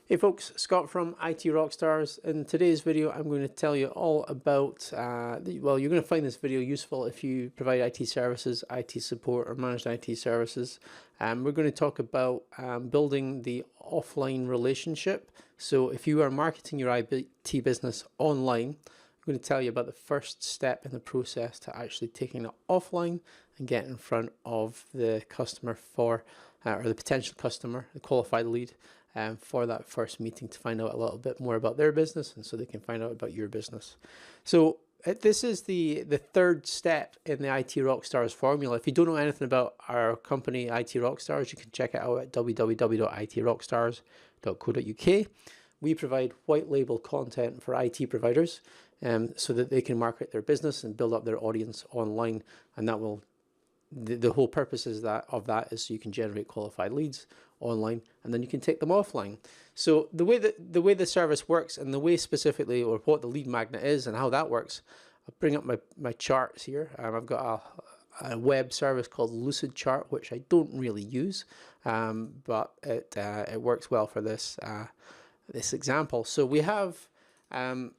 Hey folks, Scott from IT Rockstars. In today's video, I'm going to tell you all about, well, you're going to find this video useful if you provide IT services, IT support, or managed IT services. We're going to talk about building the offline relationship. So if you are marketing your IT business online, I'm going to tell you about the first step in the process to actually taking it offline and getting in front of the customer for, or the potential customer, the qualified lead, for that first meeting to find out a little bit more about their business and so they can find out about your business. So this is the third step in the IT Rockstars formula. If you don't know anything about our company, IT Rockstars, you can check it out at www.itrockstars.co.uk. We provide white label content for IT providers so that they can market their business and build up their audience online, and that will the whole purpose is of that is so you can generate qualified leads online and then you can take them offline. So the way the service works and the way specifically, or what the lead magnet is and how that works, I'll bring up my charts here. I've got a web service called Lucid Chart, which I don't really use, but it works well for this example. So we have our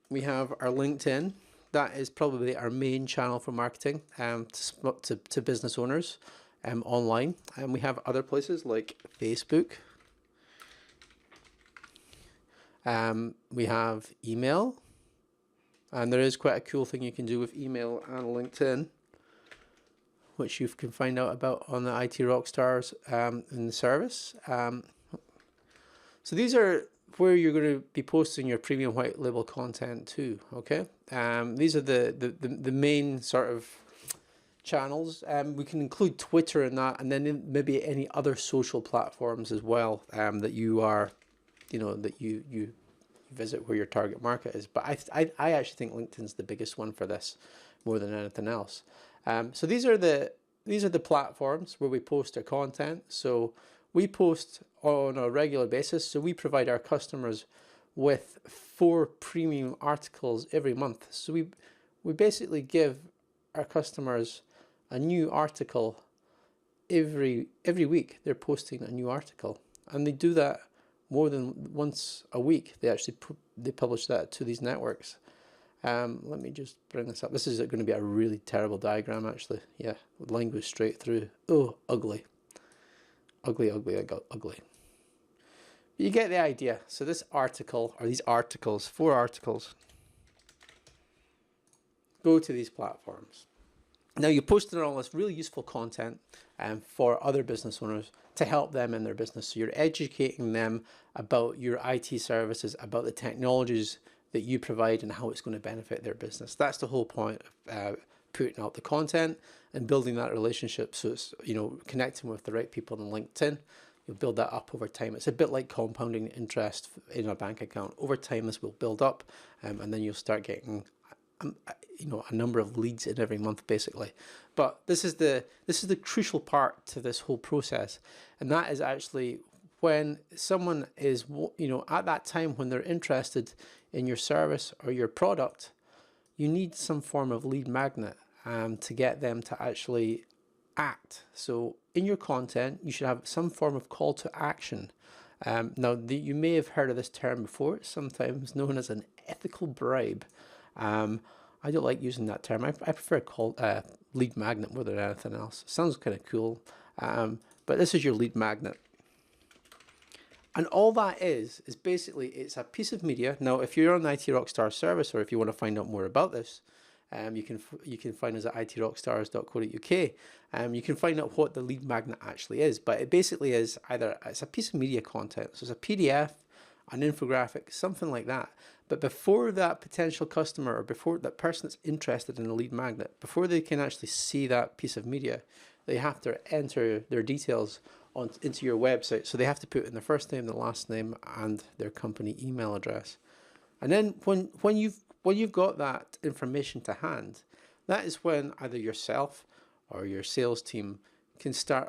LinkedIn. That is probably our main channel for marketing to business owners online. And we have other places like Facebook. We have email. And there is quite a cool thing you can do with email and LinkedIn, which you can find out about on the IT Rockstars in the service. So these are where you're going to be posting your premium white label content too. Okay, these are the main sort of channels. We can include Twitter in that, and then maybe any other social platforms as well that you are, that you visit where your target market is. But I actually think LinkedIn's the biggest one for this, more than anything else. So these are the platforms where we post our content. So we post on a regular basis. So we provide our customers with 4 premium articles every month. So we basically give our customers a new article every week. They're posting a new article, and they do that more than once a week. They actually publish that to these networks. Let me just bring this up. This is going to be a really terrible diagram, actually. Yeah, line goes straight through. Oh, ugly. Ugly. You get the idea. So this article, or these articles, 4 articles, go to these platforms. Now you're posting all this really useful content for other business owners to help them in their business. So you're educating them about your IT services, about the technologies that you provide and how it's going to benefit their business. That's the whole point of putting out the content and building that relationship. So it's, connecting with the right people on LinkedIn. You'll build that up over time. It's a bit like compounding interest in a bank account. Over time, this will build up, and then you'll start getting, a number of leads in every month, basically. But this is the crucial part to this whole process, and that is actually when someone is, at that time when they're interested in your service or your product, you need some form of lead magnet to get them to actually act. So in your content, you should have some form of call to action. Now, you may have heard of this term before. It's sometimes known as an ethical bribe. I don't like using that term. I prefer lead magnet more than anything else. It sounds kind of cool, but this is your lead magnet. And all that is basically, it's a piece of media. Now, if you're on the IT Rockstar service, or if you want to find out more about this, you can find us at itrockstars.co.uk. You can find out what the lead magnet actually is. But it basically is it's a piece of media content. So it's a PDF, an infographic, something like that. But before that potential customer, or before that person that's interested in a lead magnet, before they can actually see that piece of media, they have to enter their details into your website. So they have to put in their first name, their last name, and their company email address. And then when you've got that information to hand, that is when either yourself or your sales team can start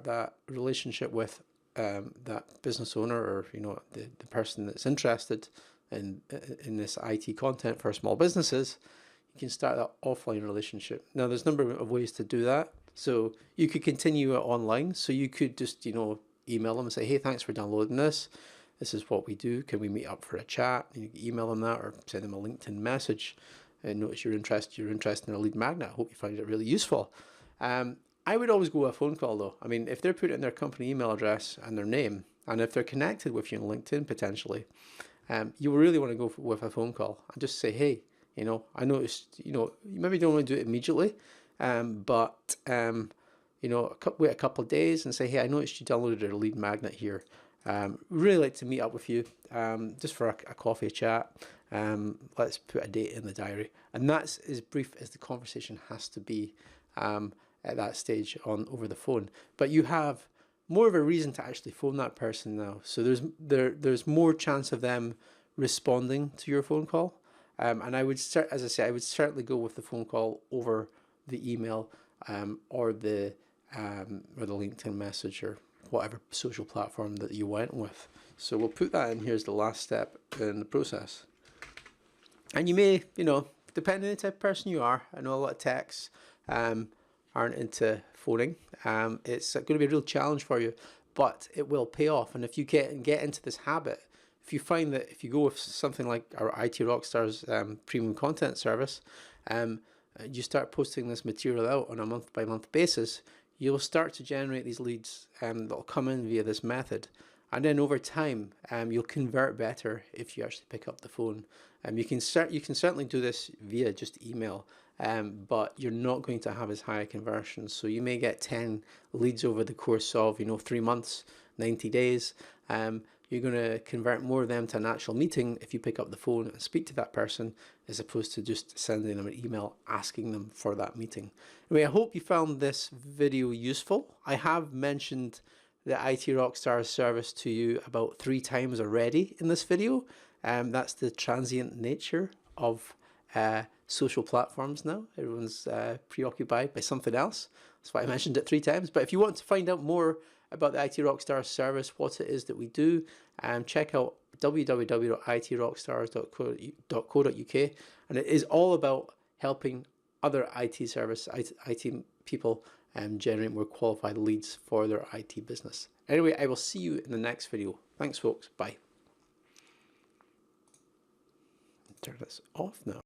that relationship with that business owner, or the person that's interested in this IT content for small businesses. You can start that offline relationship. Now, there's a number of ways to do that. So you could continue it online. So you could just email them and say, hey, thanks for downloading this. this is what we do. Can we meet up for a chat? You can email them that or send them a LinkedIn message and notice you're interested in a lead magnet. I hope you find it really useful. I would always go with a phone call though. I mean, if they're putting their company email address and their name, and if they're connected with you on LinkedIn potentially, you really want to go with a phone call and just say, hey, I noticed, you maybe don't want to do it immediately, but wait a couple of days and say, hey, I noticed you downloaded a lead magnet here. Really like to meet up with you, just for a coffee chat. Let's put a date in the diary. And that's as brief as the conversation has to be at that stage over the phone. But you have more of a reason to actually phone that person now. So there's more chance of them responding to your phone call. And I would as I say, I would certainly go with the phone call over the email, or the LinkedIn message or whatever social platform that you went with. So we'll put that in here as the last step in the process. And you may, depending on the type of person you are, I know a lot of techs aren't into phoning. It's going to be a real challenge for you, but it will pay off. And if you get into this habit, if you find that if you go with something like our IT Rockstars premium content service, you start posting this material out on a month-by-month basis, you'll start to generate these leads that'll come in via this method. And then over time, you'll convert better if you actually pick up the phone. You can certainly do this via just email, but you're not going to have as high a conversion. So you may get 10 leads over the course of 3 months, 90 days. You're going to convert more of them to an actual meeting if you pick up the phone and speak to that person, as opposed to just sending them an email asking them for that meeting. Anyway, I hope you found this video useful. I have mentioned the IT Rockstars service to you about 3 times already in this video. That's the transient nature of social platforms now. Everyone's preoccupied by something else. That's why I mentioned it 3 times. But if you want to find out more about the IT Rockstars service, what it is that we do, check out www.itrockstars.co.uk, and it is all about helping other IT people generate more qualified leads for their IT business. Anyway, I will see you in the next video. Thanks, folks. Bye. Turn this off now.